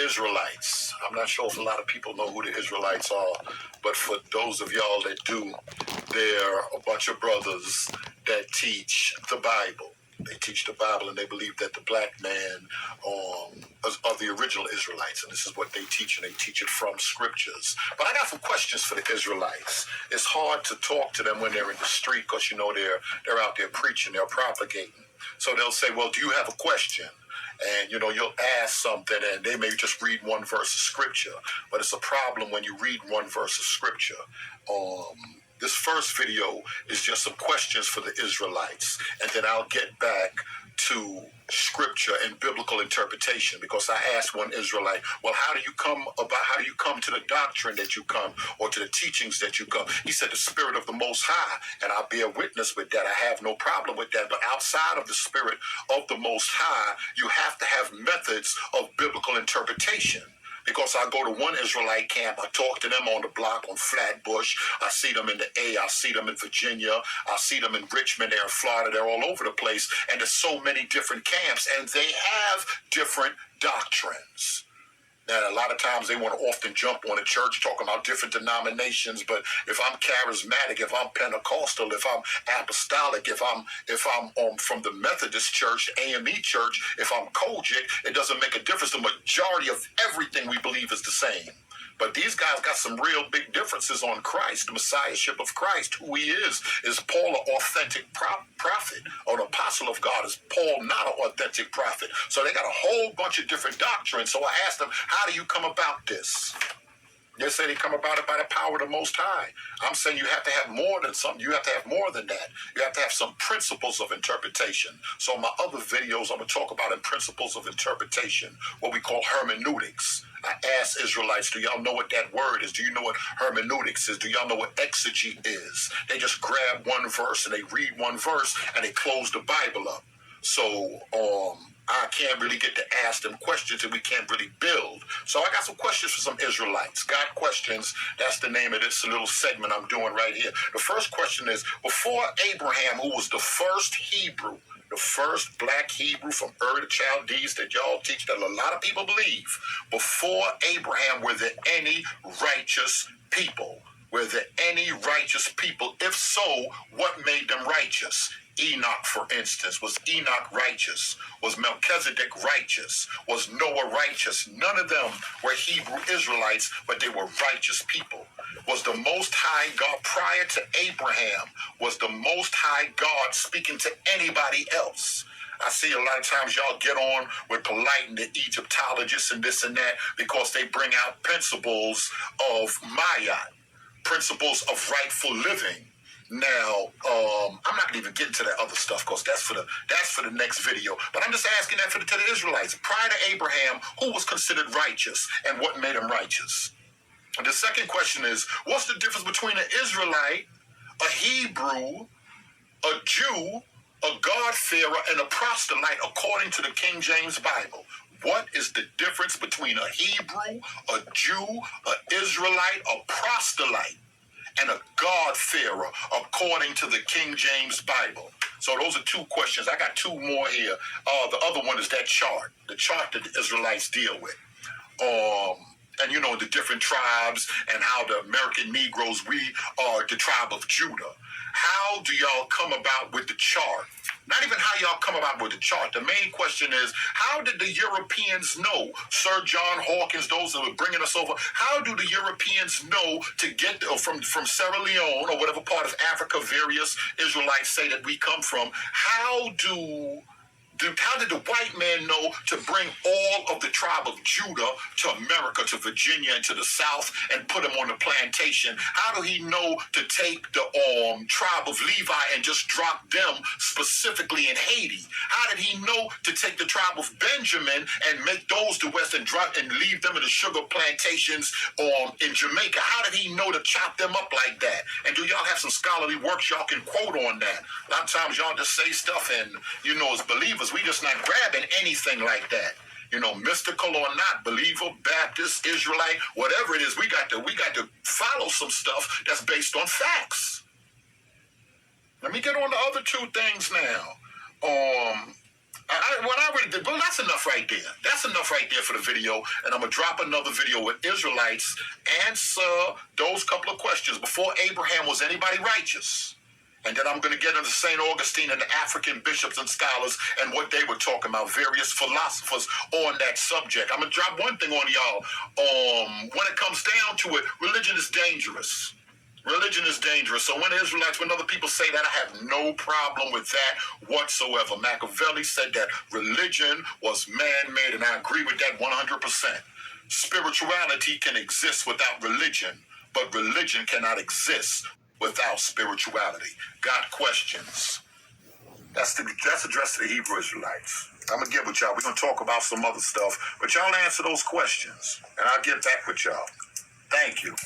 Israelites. I'm not sure if a lot of people know who the Israelites are, but for those of y'all that do, they're a bunch of brothers that teach the Bible. They teach the Bible, and they believe that the black man are the original Israelites, and this is what they teach, and they teach it from scriptures. But I got some questions for the Israelites. It's hard to talk to them when they're in the street because, you know, they're out there preaching, they're propagating. So they'll say, well, do you have a question? And, you know, you'll ask something, and they may just read one verse of scripture. But it's a problem when you read one verse of scripture. This first video is just some questions for the Israelites, and then I'll get back to scripture and biblical interpretation, because I asked one Israelite, well, how do you come to the doctrine that you come, or to the teachings that you come? He said, the Spirit of the Most High, and I bear witness with that. I have no problem with that. But outside of the Spirit of the Most High, you have to have methods of biblical interpretation. Because I go to one Israelite camp, I talk to them on the block on Flatbush, I see them in the A, I see them in Virginia, I see them in Richmond, they're in Florida, they're all over the place, and there's so many different camps, and they have different doctrines. Now, a lot of times they want to often jump on a church talking about different denominations, but if I'm charismatic, if I'm Pentecostal, if I'm apostolic, if I'm from the Methodist church, AME church, if I'm Kojic, it doesn't make a difference. The majority of everything we believe is the same. But these guys got some real big differences on Christ, the Messiahship of Christ, who he is. Is Paul an authentic prophet or an apostle of God? Is Paul not an authentic prophet? So they got a whole bunch of different doctrines. So I asked them, how do you come about this? They say they come about it by the power of the Most High. I'm saying you have to have more than something. You have to have more than that. You have to have some principles of interpretation. So in my other videos, I'm going to talk about in principles of interpretation, what we call hermeneutics. I asked Israelites, do y'all know what that word is? Do you know what hermeneutics is? Do y'all know what exegete is? They just grab one verse and they read one verse and they close the Bible up. So, I can't really get to ask them questions and we can't really build. So I got some questions for some Israelites. Got questions. That's the name of this little segment I'm doing right here. The first question is, before Abraham, who was the first Hebrew, the first black Hebrew from Ur the Chaldees that y'all teach, that a lot of people believe, before Abraham, were there any righteous people? Were there any righteous people? If so, what made them righteous? Enoch, for instance. Was Enoch righteous? Was Melchizedek righteous? Was Noah righteous? None of them were Hebrew Israelites, but they were righteous people. Was the Most High God, prior to Abraham, was the Most High God speaking to anybody else? I see a lot of times y'all get on with polite and the Egyptologists and this and that because they bring out principles of Ma'at, principles of rightful living. Now, I'm not going to even get into that other stuff because that's for the next video. But I'm just asking that to the Israelites. Prior to Abraham, who was considered righteous and what made him righteous? And the second question is, what's the difference between an Israelite, a Hebrew, a Jew, a God-fearer, and a proselyte according to the King James Bible? What is the difference between a Hebrew, a Jew, an Israelite, a proselyte, and a God-fearer according to the King James Bible? So those are two questions. I got two more here. The other one is that chart, the chart that the Israelites deal with. And you know, the different tribes and how the American Negroes, we are the tribe of Judah. How do y'all come about with the chart? Not even how y'all come about with the chart. The main question is, how did the Europeans know? Sir John Hawkins, those that were bringing us over, how do the Europeans know to get from Sierra Leone or whatever part of Africa various Israelites say that we come from? How did the white man know to bring all of the tribe of Judah to America, to Virginia, and to the South, and put them on the plantation? How do he know to take the tribe of Levi and just drop them specifically in Haiti? How did he know to take the tribe of Benjamin and make those the West and drop and leave them in the sugar plantations in Jamaica? How did he know to chop them up like that? And do y'all have some scholarly works y'all can quote on that? A lot of times y'all just say stuff, and you know, as believers, we just not grabbing anything like that. You know, mystical or not, believer, Baptist, Israelite, whatever it is, we got to follow some stuff that's based on facts. Let me get on the other two things now. What I already did, but that's enough right there. That's enough right there for the video. And I'm going to drop another video with Israelites answer those couple of questions. Before Abraham, was anybody righteous? And then I'm going to get into St. Augustine and the African bishops and scholars and what they were talking about, various philosophers on that subject. I'm going to drop one thing on y'all. When it comes down to it, religion is dangerous. Religion is dangerous. So when Israelites, when other people say that, I have no problem with that whatsoever. Machiavelli said that religion was man-made, and I agree with that 100%. Spirituality can exist without religion, but religion cannot exist without spirituality. Got questions? That's addressed to the Hebrew Israelites. I'm going to get with y'all. We're going to talk about some other stuff, but y'all answer those questions, and I'll get back with y'all. Thank you.